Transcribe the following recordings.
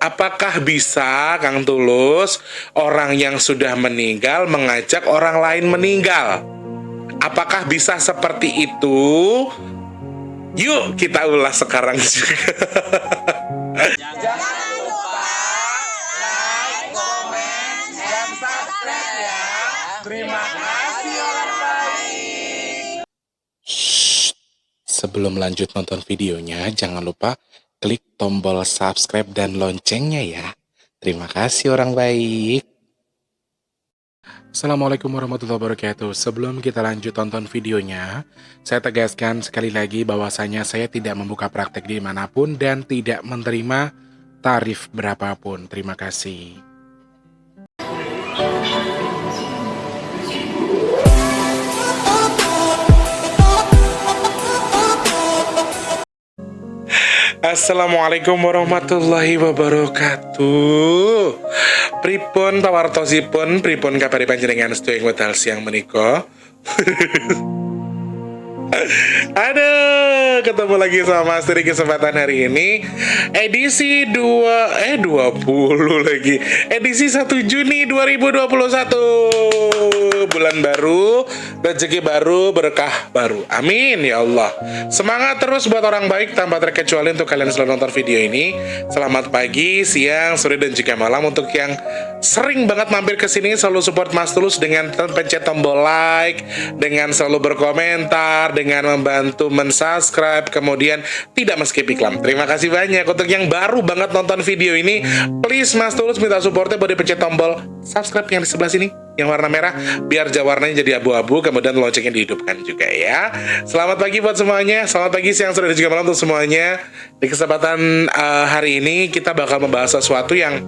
Apakah bisa, Kang Tulus, orang yang sudah meninggal mengajak orang lain meninggal? Apakah bisa seperti itu? Yuk kita ulas sekarang juga. Jangan lupa like, komen, dan subscribe ya. Terima kasih orang baik. Sebelum lanjut nonton videonya, jangan lupa klik tombol subscribe dan loncengnya ya. Terima kasih orang baik. Assalamualaikum warahmatullahi wabarakatuh. Sebelum kita lanjut tonton videonya, saya tegaskan sekali lagi bahwasanya saya tidak membuka praktek dimanapun dan tidak menerima tarif berapapun. Terima kasih. Assalamualaikum warahmatullahi wabarakatuh. Pripun pawartosipun, pripun kabari panjenengan sedaya wekdal siang menika? Aduh, ketemu lagi sama Mas di kesempatan hari ini. Edisi 20 lagi. Edisi 1 Juni 2021. Bulan baru, rezeki baru, berkah baru. Amin ya Allah. Semangat terus buat orang baik tanpa terkecuali untuk kalian selalu nonton video ini. Selamat pagi, siang, sore dan juga malam untuk yang sering banget mampir ke sini selalu support Mas Tulus dengan pencet tombol like, dengan selalu berkomentar, dengan membantu mensubscribe, kemudian tidak men-skip iklan. Terima kasih banyak. Untuk yang baru banget nonton video ini, please Mas Tulus minta supportnya buat pencet tombol subscribe yang di sebelah sini, yang warna merah, biar warnanya jadi abu-abu, kemudian loncengnya dihidupkan juga ya. Selamat pagi buat semuanya, selamat pagi, siang, sore, dan juga malam untuk semuanya. Di kesempatan hari ini kita bakal membahas sesuatu yang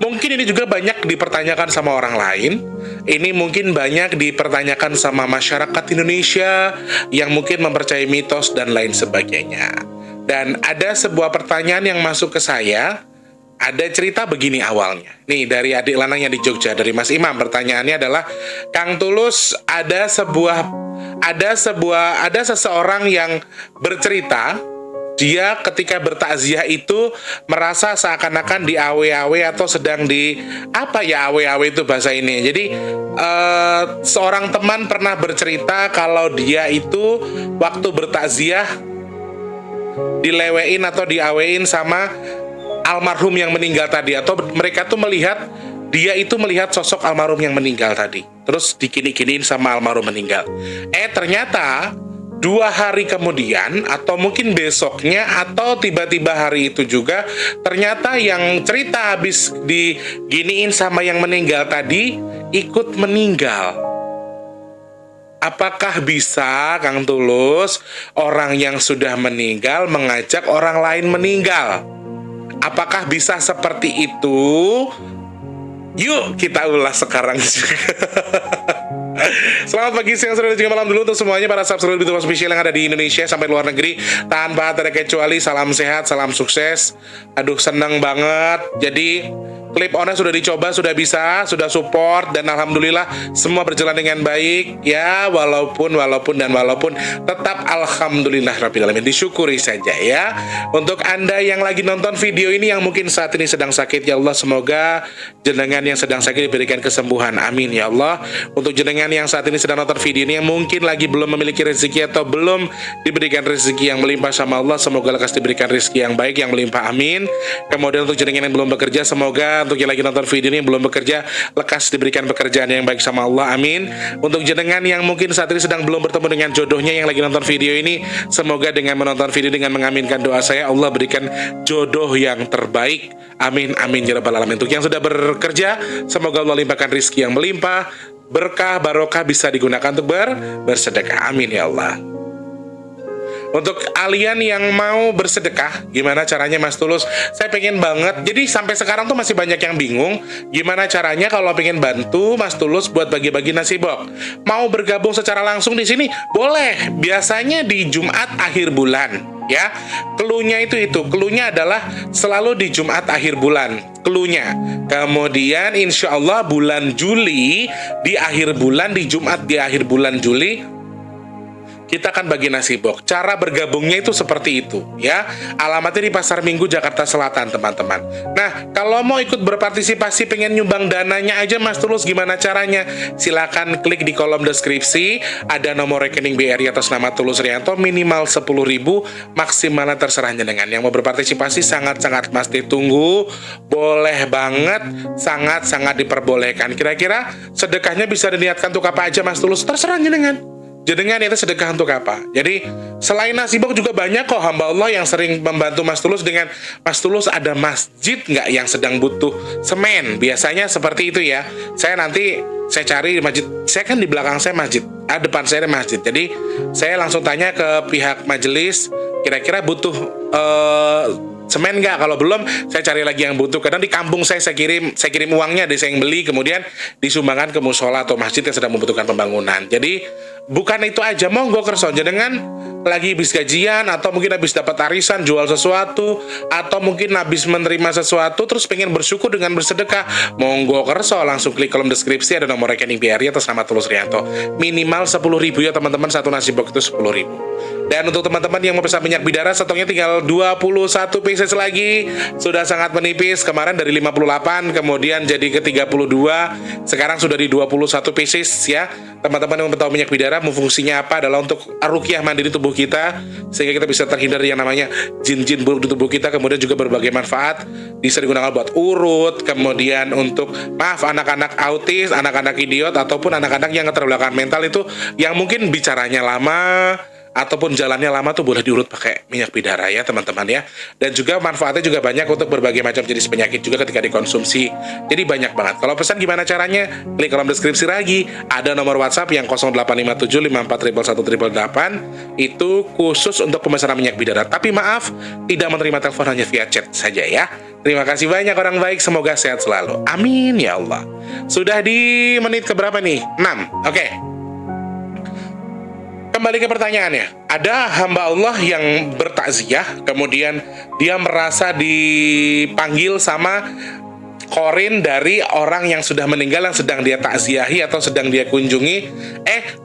mungkin ini juga banyak dipertanyakan sama orang lain. Ini mungkin banyak dipertanyakan sama masyarakat Indonesia yang mungkin mempercayai mitos dan lain sebagainya. Dan ada sebuah pertanyaan yang masuk ke saya. Ada cerita begini awalnya. Nih dari adik lanangnya di Jogja, dari Mas Imam. Pertanyaannya adalah, Kang Tulus, ada seseorang yang bercerita dia ketika bertakziah itu merasa seakan-akan di awe-awe atau sedang di apa ya, awe-awe itu bahasa ini. Jadi seorang teman pernah bercerita kalau dia itu waktu bertakziah dilewein atau diawein sama almarhum yang meninggal tadi, atau mereka tuh melihat dia itu melihat sosok almarhum yang meninggal tadi, terus dikini-kiniin sama almarhum meninggal. Ternyata 2 hari kemudian atau mungkin besoknya atau tiba-tiba hari itu juga, ternyata yang cerita habis diginiin sama yang meninggal tadi ikut meninggal. Apakah bisa, Kang Tulus, orang yang sudah meninggal mengajak orang lain meninggal? Apakah bisa seperti itu? Yuk kita ulas sekarang juga. Selamat pagi, siang, sore, dan juga malam dulu untuk semuanya para subscriber YouTube official yang ada di Indonesia sampai luar negeri tanpa terkecuali. Salam sehat, salam sukses. Aduh, seneng banget. Jadi klip onnya sudah dicoba, sudah bisa, sudah support, dan alhamdulillah semua berjalan dengan baik ya, walaupun tetap alhamdulillah rabbil alamin, disyukuri saja ya. Untuk Anda yang lagi nonton video ini yang mungkin saat ini sedang sakit, ya Allah semoga jenengan yang sedang sakit diberikan kesembuhan, amin ya Allah. Untuk jenengan yang saat ini sedang nonton video ini yang mungkin lagi belum memiliki rezeki atau belum diberikan rezeki yang melimpah sama Allah, semoga lekas diberikan rezeki yang baik yang melimpah, amin. Kemudian untuk jenengan yang belum bekerja, semoga untuk yang lagi nonton video ini yang belum bekerja, lekas diberikan pekerjaan yang baik sama Allah, amin. Untuk jenengan yang mungkin saat ini sedang belum bertemu dengan jodohnya yang lagi nonton video ini, semoga dengan menonton video dengan mengaminkan doa saya, Allah berikan jodoh yang terbaik, amin, amin ya rabbal alamin. Untuk yang sudah bekerja, semoga Allah limpahkan rezeki yang melimpah, berkah, barokah, bisa digunakan untuk bersedekah, amin ya Allah. Untuk kalian yang mau bersedekah, gimana caranya Mas Tulus? Saya pengen banget, jadi sampai sekarang tuh masih banyak yang bingung gimana caranya kalau pengen bantu Mas Tulus buat bagi-bagi nasi box. Mau bergabung secara langsung di sini? Boleh, biasanya di Jumat akhir bulan ya. Cluenya cluenya adalah selalu di Jumat akhir bulan, cluenya. Kemudian insya Allah bulan Juli di akhir bulan, di Jumat di akhir bulan Juli, kita akan bagi nasi box. Cara bergabungnya itu seperti itu ya. Alamatnya di Pasar Minggu Jakarta Selatan, teman-teman. Nah, kalau mau ikut berpartisipasi pengen nyumbang dananya aja Mas Tulus, gimana caranya? Silakan klik di kolom deskripsi, ada nomor rekening BRI atas nama Tulus Rianto, minimal 10.000, maksimalnya terserah jenengan. Yang mau berpartisipasi sangat-sangat Mas ditunggu. Boleh banget, sangat-sangat diperbolehkan. Kira-kira sedekahnya bisa diniatkan untuk apa aja Mas Tulus? Terserah jenengan. Jenengan itu sedekah untuk apa? Jadi selain nasi box juga banyak kok hamba Allah yang sering membantu Mas Tulus dengan, Mas Tulus ada masjid nggak yang sedang butuh semen? Biasanya seperti itu ya. Saya cari masjid. Saya kan di belakang saya masjid, depan saya ada masjid. Jadi saya langsung tanya ke pihak majelis, kira-kira butuh semen nggak? Kalau belum, saya cari lagi yang butuh. Kadang di kampung saya kirim uangnya, saya yang beli, kemudian disumbangkan ke musola atau masjid yang sedang membutuhkan pembangunan. Jadi bukan itu aja, monggo kerso jenengan lagi habis gajian, atau mungkin habis dapat arisan jual sesuatu, atau mungkin habis menerima sesuatu terus pengen bersyukur dengan bersedekah, monggo kerso langsung klik kolom deskripsi, ada nomor rekening BRI atas nama Tulus Rianto. Minimal 10.000 ya teman-teman, satu nasi box itu 10.000. Dan untuk teman-teman yang mau pesan minyak bidara, stoknya tinggal 21 pieces lagi. Sudah sangat menipis. Kemarin dari 58, kemudian jadi ke 32. Sekarang sudah di 21 pieces ya. Teman-teman yang mau tahu minyak bidara, fungsinya apa, adalah untuk ruqyah mandiri tubuh kita, sehingga kita bisa terhindar dari yang namanya jin-jin buruk di tubuh kita. Kemudian juga berbagai manfaat. Bisa digunakan buat urut, kemudian untuk, anak-anak autis, anak-anak idiot, ataupun anak-anak yang keterbelakangan mental itu, yang mungkin bicaranya lama, ataupun jalannya lama tuh boleh diurut pakai minyak bidara ya teman-teman ya. Dan juga manfaatnya juga banyak untuk berbagai macam jenis penyakit juga ketika dikonsumsi. Jadi banyak banget. Kalau pesan gimana caranya? Klik kolom deskripsi lagi. Ada nomor WhatsApp yang 0857541188. Itu khusus untuk pemesanan minyak bidara. Tapi maaf, tidak menerima telepon, hanya via chat saja ya. Terima kasih banyak orang baik, semoga sehat selalu. Amin ya Allah. Sudah di menit keberapa nih? 6. Oke. Kembali ke pertanyaannya, ada hamba Allah yang bertakziah, kemudian dia merasa dipanggil sama korin dari orang yang sudah meninggal yang sedang dia takziahi atau sedang dia kunjungi.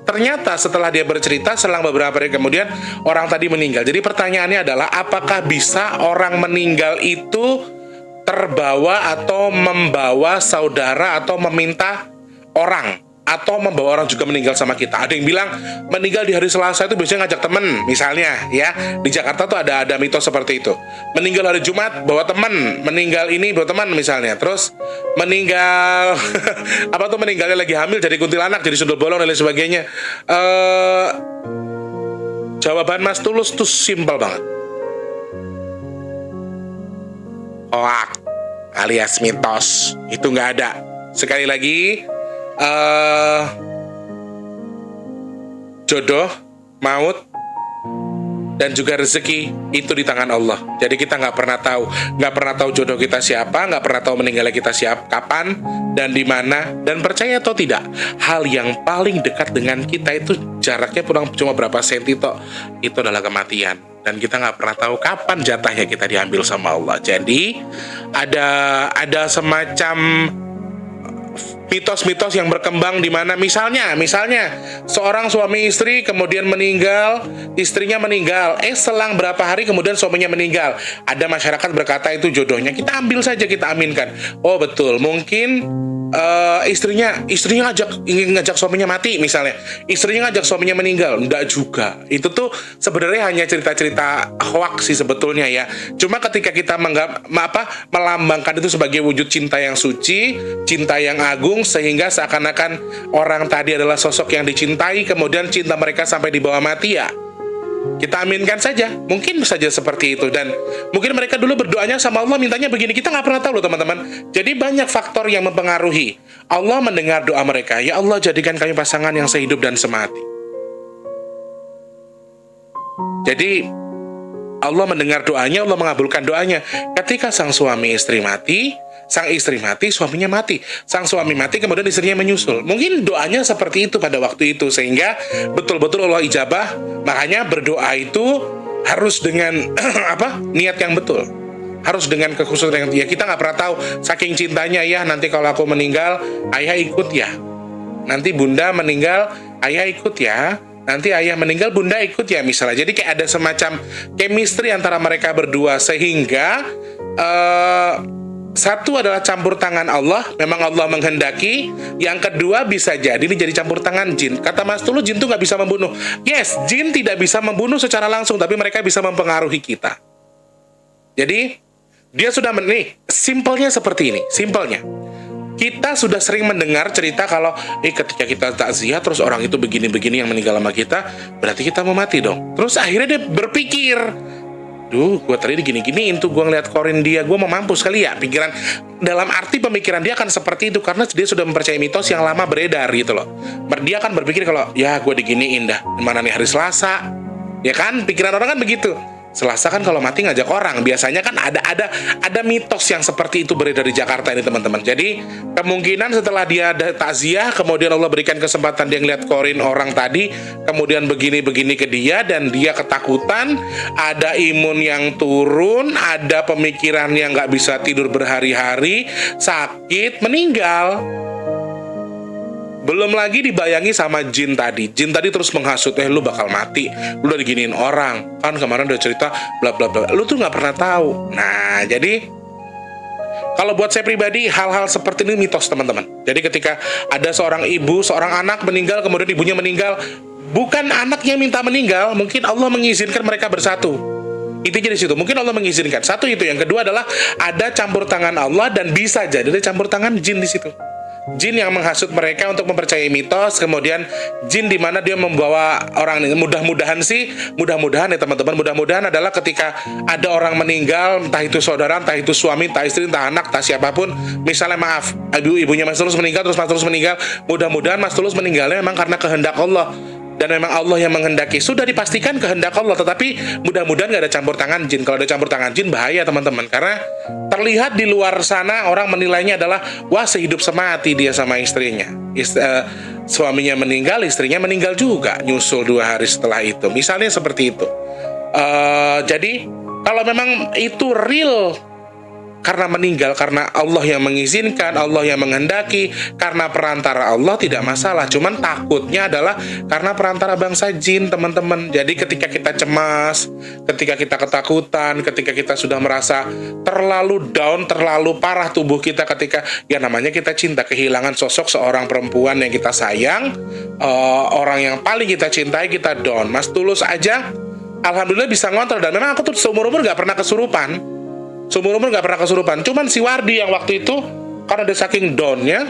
Ternyata setelah dia bercerita, selang beberapa hari kemudian orang tadi meninggal. Jadi pertanyaannya adalah, apakah bisa orang meninggal itu terbawa atau membawa saudara atau meminta orang, atau membawa orang juga meninggal sama kita? Ada yang bilang meninggal di hari Selasa itu biasanya ngajak temen, misalnya ya. Di Jakarta tuh ada mitos seperti itu. Meninggal hari Jumat bawa temen, meninggal ini bawa teman misalnya. Terus meninggal meninggalnya lagi hamil jadi kuntilanak, jadi sundul bolong dan lain sebagainya. Jawaban Mas Tulus tuh simpel banget. Hoak alias mitos, itu nggak ada. Sekali lagi, jodoh, maut, dan juga rezeki itu di tangan Allah. Jadi kita nggak pernah tahu jodoh kita siapa, nggak pernah tahu meninggalnya kita kapan dan di mana. Dan percaya atau tidak, hal yang paling dekat dengan kita itu jaraknya cuma berapa senti toh, itu adalah kematian. Dan kita nggak pernah tahu kapan jatahnya kita diambil sama Allah. Jadi ada semacam mitos-mitos yang berkembang di mana misalnya seorang suami istri kemudian meninggal, istrinya meninggal, selang berapa hari kemudian suaminya meninggal. Ada masyarakat berkata itu jodohnya, kita ambil saja, kita aminkan. Oh betul, mungkin istrinya ingin ngajak suaminya mati misalnya, istrinya ngajak suaminya meninggal. Enggak juga, itu tuh sebenarnya hanya cerita-cerita hoax sih sebetulnya ya. Cuma ketika kita melambangkan itu sebagai wujud cinta yang suci, cinta yang agung, sehingga seakan-akan orang tadi adalah sosok yang dicintai, kemudian cinta mereka sampai dibawa mati, ya kita aminkan saja. Mungkin saja seperti itu. Dan mungkin mereka dulu berdoanya sama Allah, mintanya begini. Kita nggak pernah tahu loh teman-teman. Jadi banyak faktor yang mempengaruhi. Allah mendengar doa mereka. Ya Allah, jadikan kami pasangan yang sehidup dan semati. Jadi Allah mendengar doanya, Allah mengabulkan doanya. Ketika sang suami istri mati, sang istri mati, suaminya mati. Sang suami mati, kemudian istrinya menyusul. Mungkin doanya seperti itu pada waktu itu, sehingga betul-betul Allah ijabah. Makanya berdoa itu harus dengan niat yang betul. Harus dengan kekhususan yang kita nggak pernah tahu. Saking cintanya ya, nanti kalau aku meninggal, ayah ikut ya. Nanti bunda meninggal, ayah ikut ya. nanti ayah meninggal bunda ikut ya misalnya. Jadi kayak ada semacam chemistry antara mereka berdua sehingga satu adalah campur tangan Allah, memang Allah menghendaki. Yang kedua bisa jadi ini jadi campur tangan jin. Kata Mas Tulus, jin tuh nggak bisa membunuh. Yes, jin tidak bisa membunuh secara langsung, tapi mereka bisa mempengaruhi kita. Jadi dia sudah nih, simpelnya seperti ini, simpelnya. Kita sudah sering mendengar cerita kalau ketika kita takziah terus orang itu begini-begini yang meninggal sama kita, berarti kita mau mati dong. Terus akhirnya dia berpikir, duh, gue tadi digini-giniin tuh, gue ngeliat korin dia, gue mau mampus kali ya. Pikiran, dalam arti pemikiran dia akan seperti itu, karena dia sudah mempercayai mitos yang lama beredar gitu loh. Dia akan berpikir kalau, ya gue diginiin dah, mana nih hari Selasa, ya kan? Pikiran orang kan begitu. Selasa kan kalau mati ngajak orang, biasanya kan ada mitos yang seperti itu beredar di Jakarta ini teman-teman. Jadi kemungkinan setelah dia ada takziah, kemudian Allah berikan kesempatan dia ngeliat korin orang tadi, kemudian begini-begini ke dia dan dia ketakutan, ada imun yang turun, ada pemikiran yang nggak bisa tidur berhari-hari, sakit, meninggal. Belum lagi dibayangi sama jin tadi. Jin tadi terus menghasut, lu bakal mati, lu udah diginiin orang, kan kemarin udah cerita bla bla bla. Lu tuh nggak pernah tahu. Nah, jadi kalau buat saya pribadi, hal-hal seperti ini mitos teman-teman. Jadi ketika ada seorang ibu, seorang anak meninggal, kemudian ibunya meninggal, bukan anaknya minta meninggal, mungkin Allah mengizinkan mereka bersatu. Intinya di situ, mungkin Allah mengizinkan. Satu itu, yang kedua adalah ada campur tangan Allah dan bisa jadi ada campur tangan jin di situ. Jin yang menghasut mereka untuk mempercayai mitos, kemudian jin di mana dia membawa orang ini. Mudah-mudahan ya teman-teman, mudah-mudahan adalah ketika ada orang meninggal, entah itu saudara, entah itu suami, entah istri, entah anak, entah siapapun, misalnya maaf, ibunya Mas Tulus meninggal, terus Mas Tulus meninggal, mudah-mudahan Mas Tulus meninggalnya memang karena kehendak Allah. Dan memang Allah yang menghendaki, sudah dipastikan kehendak Allah, tetapi mudah-mudahan gak ada campur tangan jin. Kalau ada campur tangan jin bahaya teman-teman, karena terlihat di luar sana orang menilainya adalah wah sehidup semati dia sama istrinya. Suaminya meninggal, istrinya meninggal juga, nyusul 2 hari setelah itu, misalnya seperti itu. Jadi kalau memang itu real karena meninggal, karena Allah yang mengizinkan, Allah yang menghendaki, karena perantara Allah tidak masalah. Cuman takutnya adalah karena perantara bangsa jin teman-teman. Jadi ketika kita cemas, ketika kita ketakutan, ketika kita sudah merasa terlalu down, terlalu parah tubuh kita, ketika ya namanya kita cinta, kehilangan sosok seorang perempuan yang kita sayang, orang yang paling kita cintai, kita down. Mas Tulus aja alhamdulillah bisa ngontrol, dan memang aku tuh seumur-umur gak pernah kesurupan. Seumur-umur gak pernah kesurupan. Cuman si Wardi yang waktu itu, karena dia saking downnya,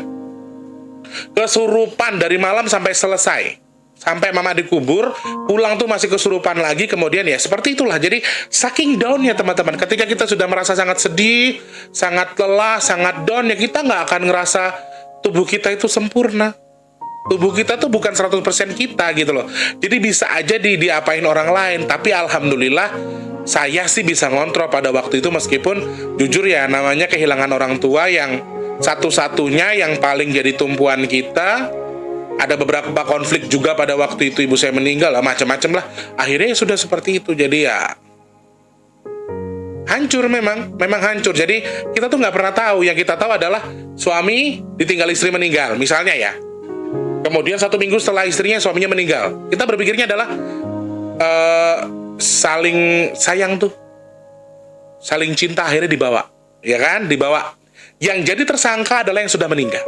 kesurupan dari malam sampai selesai. Sampai mama dikubur, pulang tuh masih kesurupan lagi, kemudian ya seperti itulah. Jadi saking downnya teman-teman, ketika kita sudah merasa sangat sedih, sangat lelah, sangat down, ya kita gak akan ngerasa tubuh kita itu sempurna. Tubuh kita tuh bukan 100% kita gitu loh. Jadi bisa aja diapain orang lain, tapi alhamdulillah saya sih bisa ngontrol pada waktu itu, meskipun jujur ya namanya kehilangan orang tua yang satu-satunya yang paling jadi tumpuan kita. Ada beberapa konflik juga pada waktu itu, ibu saya meninggal lah, macam-macam lah. Akhirnya sudah seperti itu. Jadi ya hancur, memang hancur. Jadi kita tuh nggak pernah tahu. Yang kita tahu adalah suami ditinggal istri meninggal misalnya ya. Kemudian 1 minggu setelah istrinya, suaminya meninggal. Kita berpikirnya adalah saling sayang tuh, saling cinta, akhirnya dibawa, ya kan, dibawa. Yang jadi tersangka adalah yang sudah meninggal.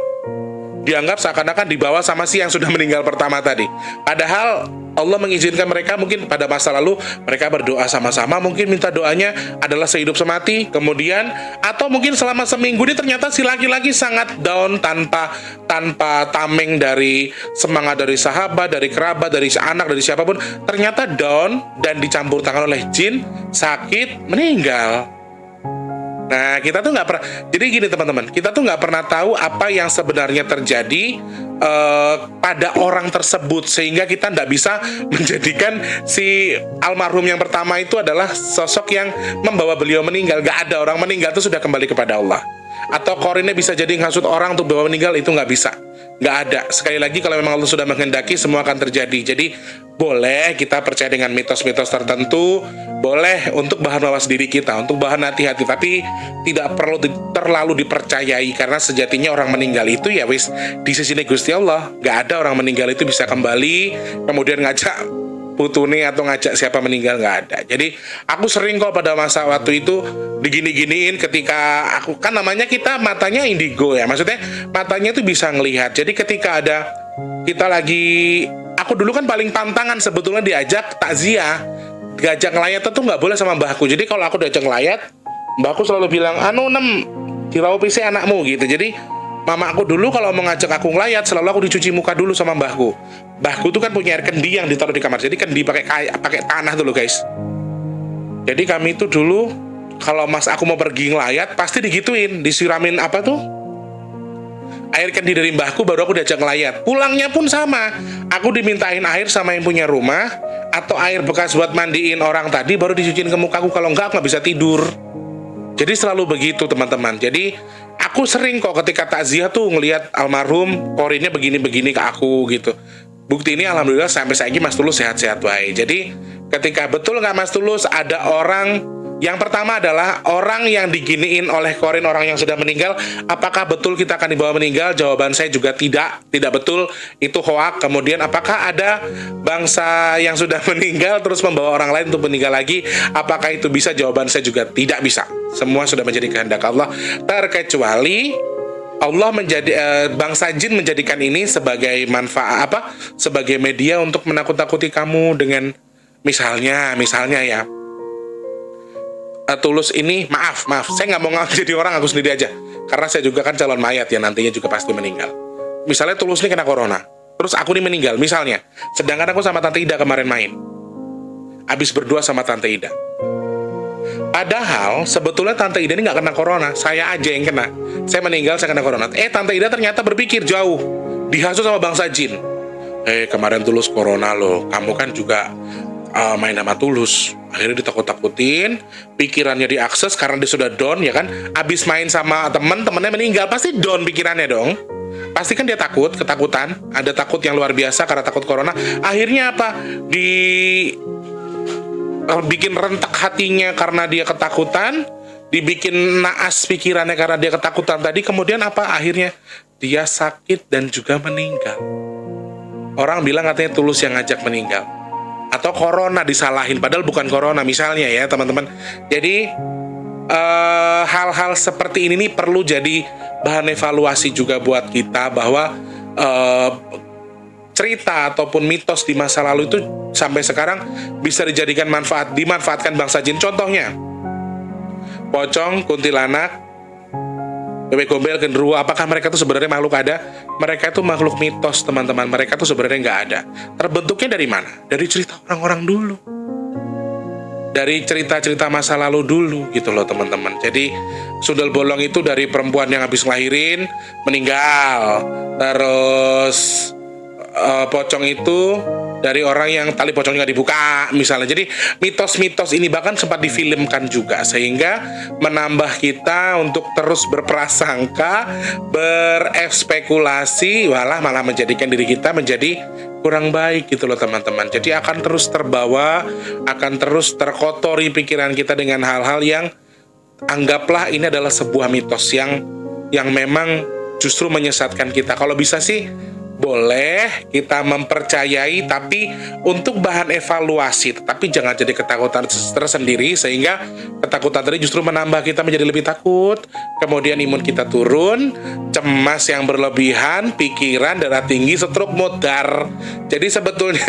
Dianggap seakan-akan dibawa sama si yang sudah meninggal pertama tadi. Padahal Allah mengizinkan mereka, mungkin pada masa lalu mereka berdoa sama-sama, mungkin minta doanya adalah sehidup semati, kemudian atau mungkin selama seminggu ini ternyata si laki-laki sangat down, tanpa tameng dari semangat dari sahabat, dari kerabat, dari anak, dari siapapun, ternyata down dan dicampur tangan oleh jin, sakit, meninggal. Nah, kita tuh nggak pernah. Jadi gini teman-teman, kita tuh nggak pernah tahu apa yang sebenarnya terjadi pada orang tersebut, sehingga kita nggak bisa menjadikan si almarhum yang pertama itu adalah sosok yang membawa beliau meninggal. Nggak ada, orang meninggal itu sudah kembali kepada Allah. Atau korinnya bisa jadi ngasut orang untuk bawa meninggal, itu nggak bisa. Nggak ada. Sekali lagi, kalau memang Allah sudah menghendaki, semua akan terjadi. Jadi boleh kita percaya dengan mitos-mitos tertentu, boleh untuk bahan wawas diri kita, untuk bahan hati-hati, tapi tidak perlu terlalu dipercayai, karena sejatinya orang meninggal itu ya wis di sisi Gusti Allah. Nggak ada orang meninggal itu bisa kembali kemudian ngajak putune atau ngajak siapa meninggal, nggak ada. Jadi aku sering kok pada masa waktu itu digini-giniin ketika aku, kan namanya kita matanya indigo ya, maksudnya matanya itu bisa ngelihat. Jadi ketika ada kita lagi, aku dulu kan paling pantangan sebetulnya diajak takziah, diajak ngelayat itu nggak boleh sama mbahku. Jadi kalau aku diajak ngelayat, mbahku selalu bilang, anu nem dirau pise anakmu gitu. Jadi mama aku dulu kalau mau ngajak aku ngelayat, selalu aku dicuci muka dulu sama mbahku. Mbahku tuh kan punya air kendi yang ditaruh di kamar. Jadi kendi pakai tanah tuh loh guys. Jadi kami itu dulu kalau mas aku mau pergi ngelayat pasti digituin, disiramin apa tuh? Air kendi dari mbahku, baru aku diajak ngelayat. Pulangnya pun sama. Aku dimintain air sama yang punya rumah, atau air bekas buat mandiin orang tadi, baru dicuciin ke mukaku. Kalau enggak, aku nggak bisa tidur. Jadi selalu begitu teman-teman. Jadi aku sering kok ketika takziah tuh ngelihat almarhum korinnya begini-begini ke aku gitu. Bukti ini alhamdulillah sampai saat ini Mas Tulus sehat-sehat baik. Jadi ketika betul nggak Mas Tulus ada orang, yang pertama adalah orang yang diginiin oleh korin orang yang sudah meninggal, apakah betul kita akan dibawa meninggal? Jawaban saya juga tidak betul, itu hoak. Kemudian apakah ada bangsa yang sudah meninggal terus membawa orang lain untuk meninggal lagi? Apakah itu bisa? Jawaban saya juga tidak bisa. Semua sudah menjadi kehendak Allah, terkecuali Allah bangsa jin menjadikan ini sebagai manfaat sebagai media untuk menakut-takuti kamu dengan misalnya ya. Tulus ini maaf saya nggak mau jadi orang, aku sendiri aja, karena saya juga kan calon mayat ya, nantinya juga pasti meninggal. Misalnya Tulus ini kena corona, terus aku ini meninggal misalnya, sedangkan aku sama Tante Ida kemarin main, abis berdua sama Tante Ida. Padahal sebetulnya Tante Ida ini nggak kena corona, saya aja yang kena. Saya meninggal, saya kena corona. Tante Ida ternyata berpikir jauh, dihasut sama bangsa jin. Kemarin Tulus corona loh, kamu kan juga main sama Tulus. Akhirnya ditakut-takutin, pikirannya diakses karena dia sudah down ya kan. Abis main sama temennya meninggal, pasti down pikirannya dong. Pasti kan dia ketakutan, ada takut yang luar biasa karena takut corona. Akhirnya apa? Bikin rentak hatinya karena dia ketakutan, dibikin naas pikirannya karena dia ketakutan tadi. Kemudian apa? Akhirnya dia sakit dan juga meninggal. Orang bilang katanya Tulus yang ngajak meninggal, atau corona disalahin, padahal bukan corona misalnya ya teman-teman. Jadi hal-hal seperti ini nih perlu jadi bahan evaluasi juga buat kita, bahwa cerita ataupun mitos di masa lalu itu sampai sekarang bisa dijadikan dimanfaatkan bangsa jin. Contohnya pocong, kuntilanak, bebek gombel, genderuwo, apakah mereka itu sebenarnya makhluk ada? Mereka itu makhluk mitos teman-teman. Mereka itu sebenarnya nggak ada. Terbentuknya dari mana? Dari cerita orang-orang dulu, dari cerita-cerita masa lalu dulu gitu loh teman-teman. Jadi sundel bolong itu dari perempuan yang habis ngelahirin meninggal. Terus pocong itu dari orang yang tali pocongnya nggak dibuka misalnya. Jadi mitos-mitos ini bahkan sempat difilmkan juga, sehingga menambah kita untuk terus berprasangka, berespekulasi, malah menjadikan diri kita menjadi kurang baik gitu loh teman-teman. Jadi akan terus terbawa, akan terus terkotori pikiran kita dengan hal-hal yang anggaplah ini adalah sebuah mitos yang memang justru menyesatkan kita. Kalau bisa sih boleh kita mempercayai, tapi untuk bahan evaluasi, tetapi jangan jadi ketakutan tersendiri, sehingga ketakutan tadi justru menambah kita menjadi lebih takut, kemudian imun kita turun, cemas yang berlebihan, pikiran, darah tinggi, stroke, modar. Jadi sebetulnya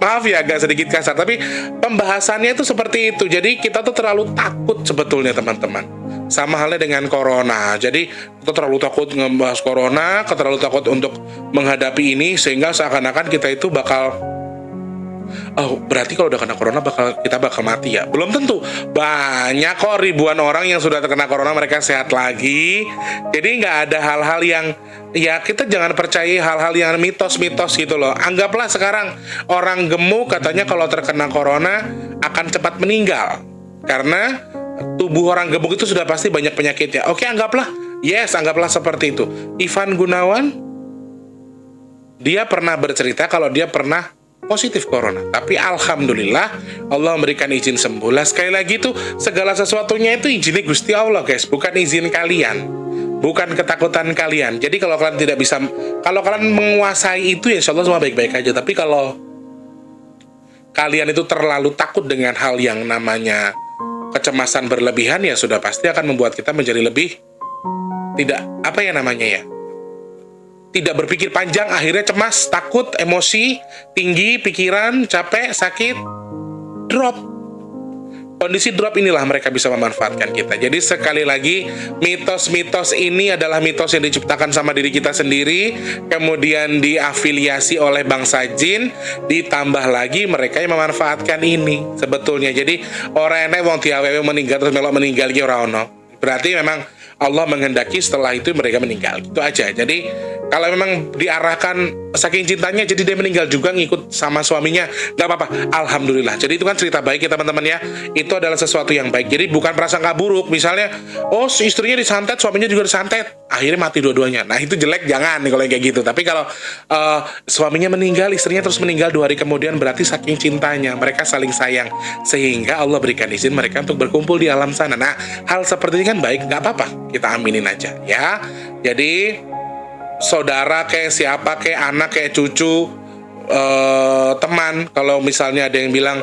maaf ya agak sedikit kasar, tapi pembahasannya itu seperti itu. Jadi kita tuh terlalu takut sebetulnya teman-teman. Sama halnya dengan corona. Jadi kita terlalu takut ngebahas corona, terlalu takut untuk menghadapi ini, sehingga seakan-akan kita itu bakal, berarti kalau udah kena corona kita bakal mati ya. Belum tentu. Banyak kok ribuan orang yang sudah terkena corona mereka sehat lagi. Jadi nggak ada hal-hal yang, ya kita jangan percaya hal-hal yang mitos-mitos gitu loh. Anggaplah sekarang orang gemuk katanya kalau terkena corona akan cepat meninggal, karena tubuh orang gemuk itu sudah pasti banyak penyakitnya. Oke, anggaplah seperti itu. Ivan Gunawan dia pernah bercerita kalau dia pernah positif corona. Tapi alhamdulillah Allah memberikan izin sembuh. Lah sekali lagi tuh segala sesuatunya itu izinnya Gusti Allah guys, bukan izin kalian, bukan ketakutan kalian. Jadi kalau kalian tidak bisa, kalau kalian menguasai itu ya insya Allah semua baik-baik aja. Tapi kalau kalian itu terlalu takut dengan hal yang namanya kecemasan berlebihan, ya sudah pasti akan membuat kita menjadi lebih tidak, apa ya namanya ya, tidak berpikir panjang, akhirnya cemas, takut, emosi tinggi, pikiran capek, sakit, drop. Kondisi drop inilah mereka bisa memanfaatkan kita. Jadi sekali lagi, mitos-mitos ini adalah mitos yang diciptakan sama diri kita sendiri, kemudian diafiliasi oleh bangsa jin, ditambah lagi mereka yang memanfaatkan ini sebetulnya. Jadi orang enek wong diawewe meninggal terus melok meninggal ki ora ono. Berarti memang Allah menghendaki setelah itu mereka meninggal. Itu aja. Jadi kalau memang diarahkan saking cintanya jadi dia meninggal juga ngikut sama suaminya, nggak apa-apa, alhamdulillah. Jadi itu kan cerita baik ya teman-teman ya. Itu adalah sesuatu yang baik. Jadi bukan prasangka buruk. Misalnya, oh istrinya disantet, suaminya juga disantet, akhirnya mati dua-duanya. Nah itu jelek, jangan nih kalau kayak gitu. Tapi kalau suaminya meninggal, istrinya terus meninggal 2 hari kemudian, berarti saking cintanya mereka saling sayang sehingga Allah berikan izin mereka untuk berkumpul di alam sana. Nah hal seperti ini kan baik, nggak apa-apa, kita aminin aja ya. Jadi saudara kayak siapa, kayak anak, kayak cucu, teman, kalau misalnya ada yang bilang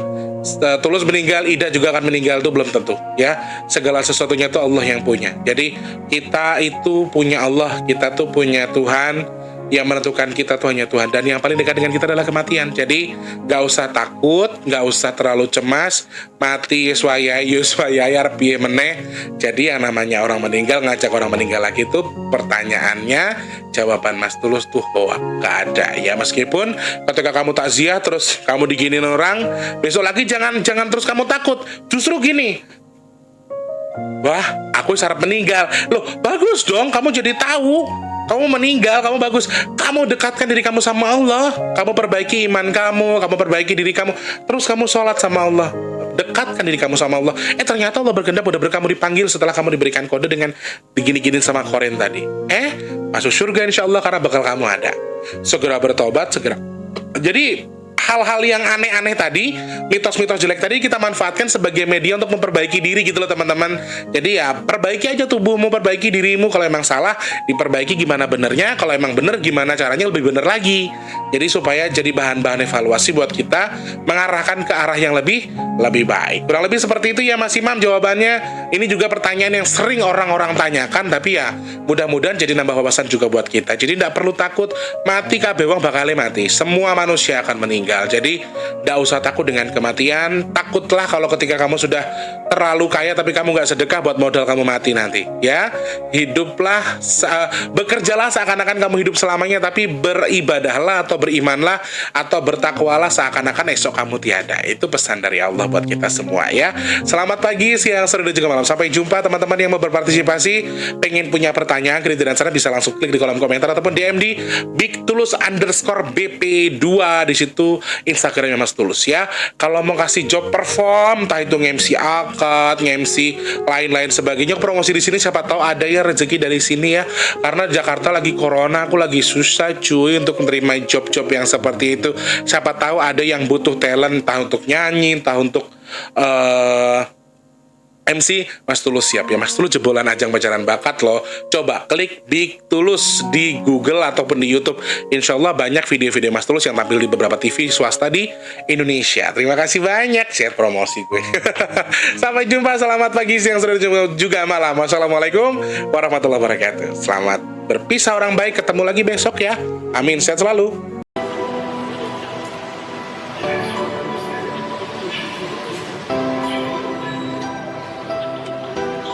Tulus meninggal, Ida juga akan meninggal, itu belum tentu ya. Segala sesuatunya itu Allah yang punya. Jadi kita itu punya Allah, kita tuh punya Tuhan. Yang menentukan kita tuh hanya Tuhan, dan yang paling dekat dengan kita adalah kematian. Jadi gak usah takut, gak usah terlalu cemas. Mati swayayar piye meneh. Jadi yang namanya orang meninggal, ngajak orang meninggal lagi itu pertanyaannya, jawaban Mas Tulus tuh hoak, gak ada ya. Meskipun ketika kamu takziah terus kamu diginin orang, besok lagi jangan terus kamu takut. Justru gini, wah aku syarat meninggal. Loh bagus dong, kamu jadi tahu kamu meninggal, kamu bagus. Kamu dekatkan diri kamu sama Allah. Kamu perbaiki iman kamu perbaiki diri kamu. Terus kamu sholat sama Allah. Dekatkan diri kamu sama Allah. Ternyata Allah berkehendak benar-benar kamu dipanggil setelah kamu diberikan kode dengan digini-gini sama koren tadi. Masuk surga insya Allah karena bakal kamu ada. Segera bertobat, segera. Jadi hal-hal yang aneh-aneh tadi, mitos-mitos jelek tadi kita manfaatkan sebagai media untuk memperbaiki diri gitu loh teman-teman. Jadi ya perbaiki aja tubuhmu, perbaiki dirimu. Kalau emang salah, diperbaiki gimana benernya. Kalau emang bener, gimana caranya lebih bener lagi. Jadi supaya jadi bahan-bahan evaluasi buat kita mengarahkan ke arah yang lebih baik. Kurang lebih seperti itu ya Mas Imam jawabannya. Ini juga pertanyaan yang sering orang-orang tanyakan, tapi ya mudah-mudahan jadi nambah wawasan juga buat kita. Jadi tidak perlu takut mati, kabeh wong bakal mati. Semua manusia akan meninggal. Jadi tidak usah takut dengan kematian. Takutlah kalau ketika kamu sudah terlalu kaya tapi kamu nggak sedekah buat modal kamu mati nanti ya. Hiduplah, bekerjalah seakan-akan kamu hidup selamanya, tapi beribadahlah atau berimanlah atau bertakwalah seakan-akan esok kamu tiada. Itu pesan dari Allah buat kita semua ya. Selamat pagi, siang, sore, dan juga malam. Sampai jumpa teman-teman yang mau berpartisipasi. Pengen punya pertanyaan, kritik dan saran bisa langsung klik di kolom komentar ataupun DM di bigtulus_bp2 di situ Instagramnya Mas Tulus ya. Kalau mau kasih job perform, entah itu nge-MC akad, nge-MC lain-lain sebagainya, promosi di sini siapa tahu ada ya rezeki dari sini ya. Karena Jakarta lagi corona, aku lagi susah cuy untuk menerima job-job yang seperti itu. Siapa tahu ada yang butuh talent, entah untuk nyanyi, entah untuk MC, Mas Tulus siap ya. Mas Tulus jebolan ajang pacaran bakat loh. Coba klik Big Tulus di Google ataupun di YouTube. Insya Allah banyak video-video Mas Tulus yang tampil di beberapa TV swasta di Indonesia. Terima kasih banyak share promosi gue. Sampai jumpa, selamat pagi, siang, sore, juga malam. Wassalamualaikum warahmatullahi wabarakatuh. Selamat berpisah orang baik, ketemu lagi besok ya. Amin, sehat selalu.